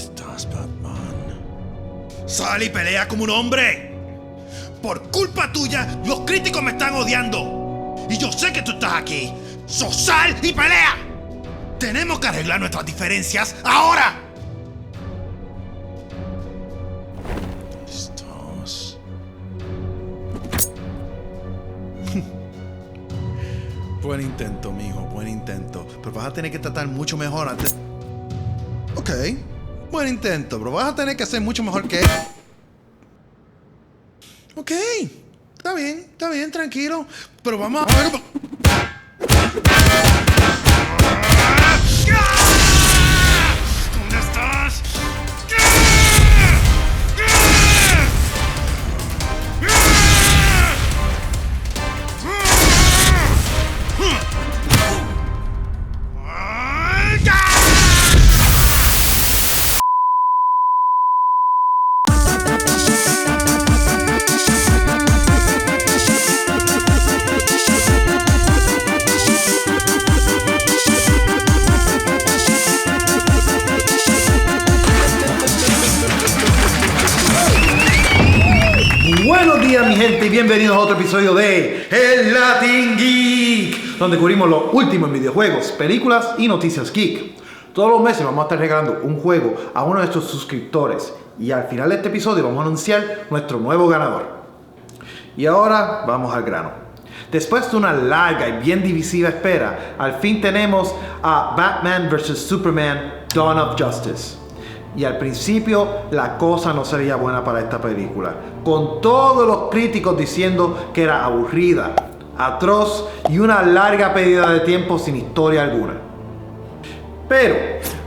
estás, Batman? ¡Sal y pelea como un hombre! Por culpa tuya, los críticos me están odiando. Y yo sé que tú estás aquí. ¡Sal y pelea! Tenemos que arreglar nuestras diferencias ahora. Listos. Buen intento, mijo, buen intento. Pero vas a tener que tratar mucho mejor antes. Ok, buen intento, pero vas a tener que hacer mucho mejor que... Ok, está bien, tranquilo. Pero vamos a ver... ¿Dónde estás? Buenos días, mi gente, y bienvenidos a otro episodio de El Latin Geek, donde cubrimos lo último en videojuegos, películas y noticias geek. Todos los meses vamos a estar regalando un juego a uno de nuestros suscriptores, y al final de este episodio vamos a anunciar nuestro nuevo ganador. Y ahora vamos al grano. Después de una larga y bien divisiva espera, al fin tenemos a Batman vs. Superman: Dawn of Justice. Y al principio la cosa no se veía buena para esta película, con todos los críticos diciendo que era aburrida, atroz y una larga pérdida de tiempo sin historia alguna. Pero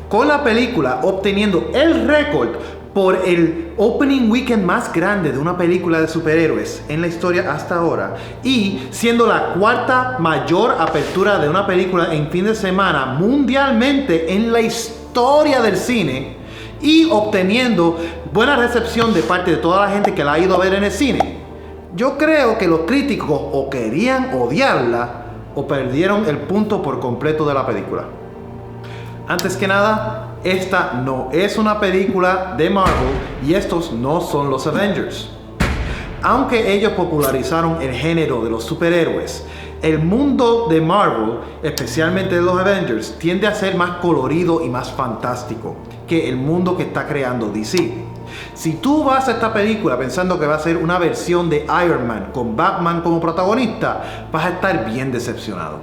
con la película obteniendo el récord por el opening weekend más grande de una película de superhéroes en la historia hasta ahora, y siendo la cuarta mayor apertura de una película en fin de semana mundialmente en la historia del cine, y obteniendo buena recepción de parte de toda la gente que la ha ido a ver en el cine, yo creo que los críticos o querían odiarla o perdieron el punto por completo de la película. Antes que nada, esta no es una película de Marvel y estos no son los Avengers. Aunque ellos popularizaron el género de los superhéroes, el mundo de Marvel, especialmente de los Avengers, tiende a ser más colorido y más fantástico que el mundo que está creando DC. Si tú vas a esta película pensando que va a ser una versión de Iron Man con Batman como protagonista, vas a estar bien decepcionado.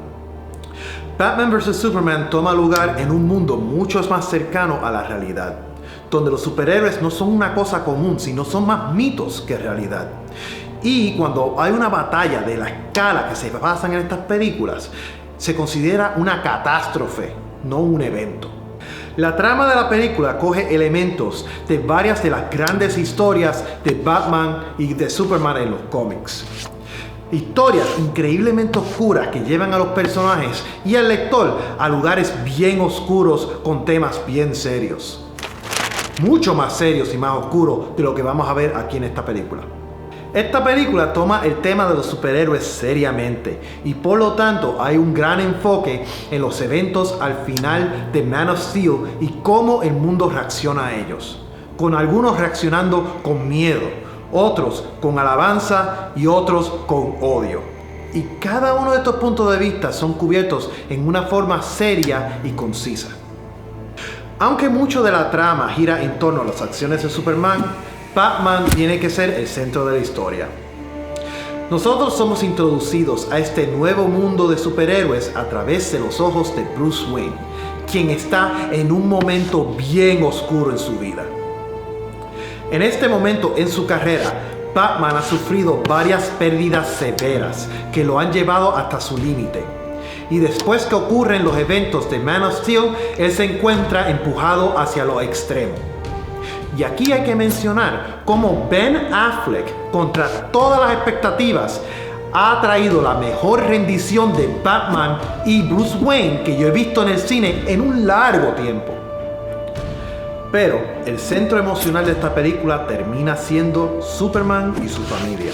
Batman vs. Superman toma lugar en un mundo mucho más cercano a la realidad, donde los superhéroes no son una cosa común, sino son más mitos que realidad. Y cuando hay una batalla de la escala que se pasan en estas películas, se considera una catástrofe, no un evento. La trama de la película coge elementos de varias de las grandes historias de Batman y de Superman en los cómics. Historias increíblemente oscuras que llevan a los personajes y al lector a lugares bien oscuros con temas bien serios. Mucho más serios y más oscuros de lo que vamos a ver aquí en esta película. Esta película toma el tema de los superhéroes seriamente y por lo tanto hay un gran enfoque en los eventos al final de Man of Steel y cómo el mundo reacciona a ellos, con algunos reaccionando con miedo, otros con alabanza y otros con odio. Y cada uno de estos puntos de vista son cubiertos en una forma seria y concisa. Aunque mucho de la trama gira en torno a las acciones de Superman, Batman tiene que ser el centro de la historia. Nosotros somos introducidos a este nuevo mundo de superhéroes a través de los ojos de Bruce Wayne, quien está en un momento bien oscuro en su vida. En este momento en su carrera, Batman ha sufrido varias pérdidas severas que lo han llevado hasta su límite. Y después que ocurren los eventos de Man of Steel, él se encuentra empujado hacia lo extremo. Y aquí hay que mencionar cómo Ben Affleck, contra todas las expectativas, ha traído la mejor rendición de Batman y Bruce Wayne que yo he visto en el cine en un largo tiempo. Pero el centro emocional de esta película termina siendo Superman y su familia.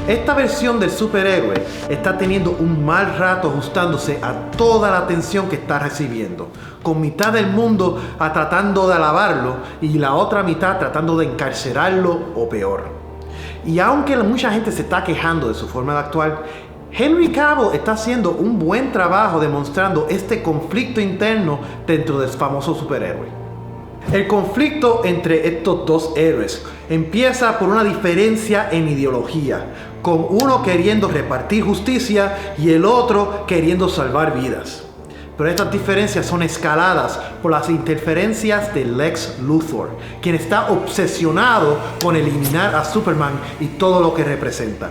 Esta versión del superhéroe está teniendo un mal rato ajustándose a toda la atención que está recibiendo, con mitad del mundo tratando de alabarlo y la otra mitad tratando de encarcelarlo o peor. Y aunque mucha gente se está quejando de su forma de actuar, Henry Cavill está haciendo un buen trabajo demostrando este conflicto interno dentro del famoso superhéroe. El conflicto entre estos dos héroes empieza por una diferencia en ideología, con uno queriendo repartir justicia y el otro queriendo salvar vidas. Pero estas diferencias son escaladas por las interferencias de Lex Luthor, quien está obsesionado con eliminar a Superman y todo lo que representa.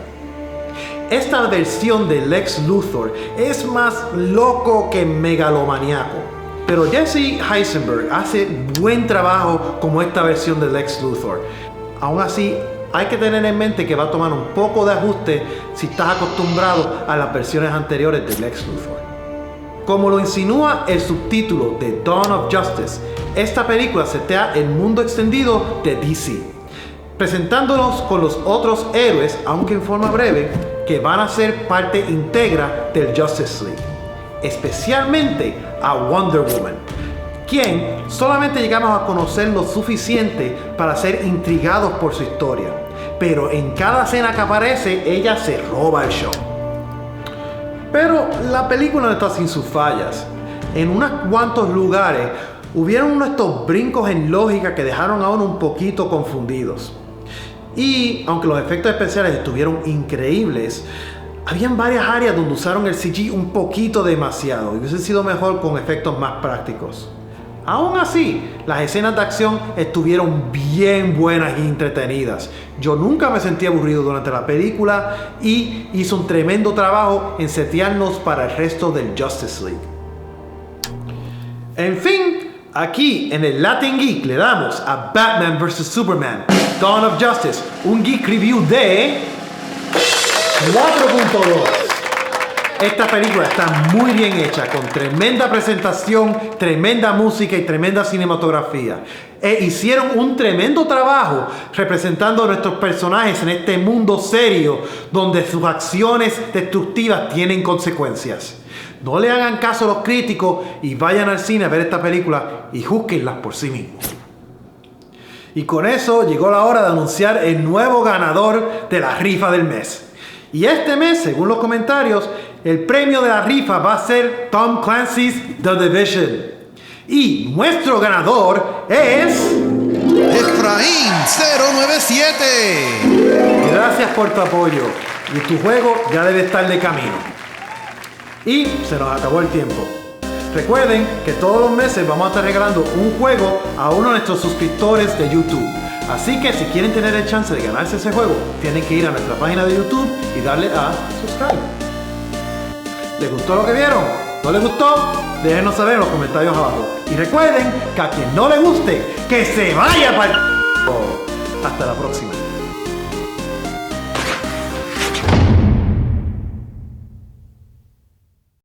Esta versión de Lex Luthor es más loco que megalomaniaco. Pero Jesse Eisenberg hace buen trabajo como esta versión de Lex Luthor. Aún así, hay que tener en mente que va a tomar un poco de ajuste si estás acostumbrado a las versiones anteriores de Lex Luthor. Como lo insinúa el subtítulo de Dawn of Justice, esta película setea el mundo extendido de DC, presentándonos con los otros héroes, aunque en forma breve, que van a ser parte íntegra del Justice League, especialmente a Wonder Woman, quien solamente llegamos a conocer lo suficiente para ser intrigados por su historia, pero en cada escena que aparece ella se roba el show. Pero la película no está sin sus fallas. En unos cuantos lugares hubieron unos estos brincos en lógica que dejaron a uno un poquito confundidos. Y aunque los efectos especiales estuvieron increíbles, habían varias áreas donde usaron el CG un poquito demasiado y hubiese sido mejor con efectos más prácticos. Aún así, las escenas de acción estuvieron bien buenas y entretenidas. Yo nunca me sentí aburrido durante la película y hizo un tremendo trabajo en setearnos para el resto del Justice League. En fin, aquí en el Latin Geek le damos a Batman vs. Superman, Dawn of Justice, un geek review de 4.2. Esta película está muy bien hecha, con tremenda presentación, tremenda música y tremenda cinematografía. Hicieron un tremendo trabajo representando a nuestros personajes en este mundo serio, donde sus acciones destructivas tienen consecuencias. No le hagan caso a los críticos y vayan al cine a ver esta película y júzguenlas por sí mismos. Y con eso llegó la hora de anunciar el nuevo ganador de la rifa del mes. Y este mes, según los comentarios, el premio de la rifa va a ser Tom Clancy's The Division. Y nuestro ganador es... Efraín 097. Gracias por tu apoyo. Y tu juego ya debe estar de camino. Y se nos acabó el tiempo. Recuerden que todos los meses vamos a estar regalando un juego a uno de nuestros suscriptores de YouTube. Así que si quieren tener el chance de ganarse ese juego, tienen que ir a nuestra página de YouTube y darle a subscribe. ¿Les gustó lo que vieron? ¿No les gustó? Déjenos saber en los comentarios abajo. Y recuerden que a quien no le guste, que se vaya para el... Hasta la próxima.